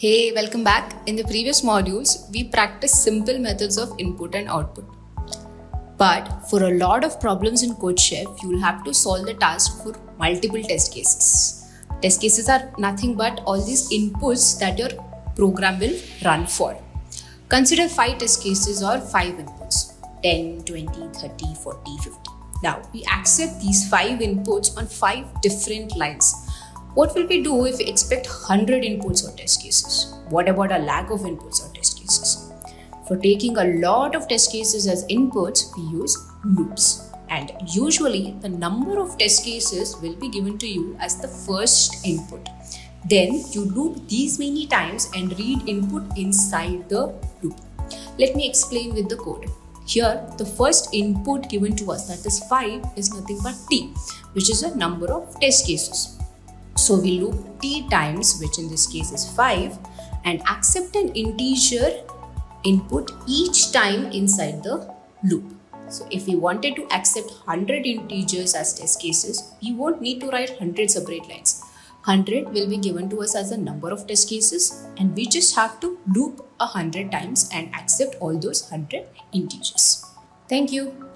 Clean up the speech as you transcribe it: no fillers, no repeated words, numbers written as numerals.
Hey, welcome back. In the previous modules, we practiced simple methods of input and output. But for a lot of problems in CodeChef, you will have to solve the task for multiple test cases. Test cases are nothing but all these inputs that your program will run for. Consider 5 test cases or 5 inputs, 10, 20, 30, 40, 50. Now, we accept these 5 inputs on 5 different lines. What will we do if we expect 100 inputs or test cases? What about a lack of inputs or test cases? For taking a lot of test cases as inputs, we use loops. And usually, the number of test cases will be given to you as the first input. Then you loop these many times and read input inside the loop. Let me explain with the code. Here, the first input given to us, that is 5, is nothing but t, which is a number of test cases. So we loop t times, which in this case is 5, and accept an integer input each time inside the loop. So if we wanted to accept 100 integers as test cases, we won't need to write 100 separate lines. 100 will be given to us as a number of test cases, and we just have to loop 100 times and accept all those 100 integers. Thank you.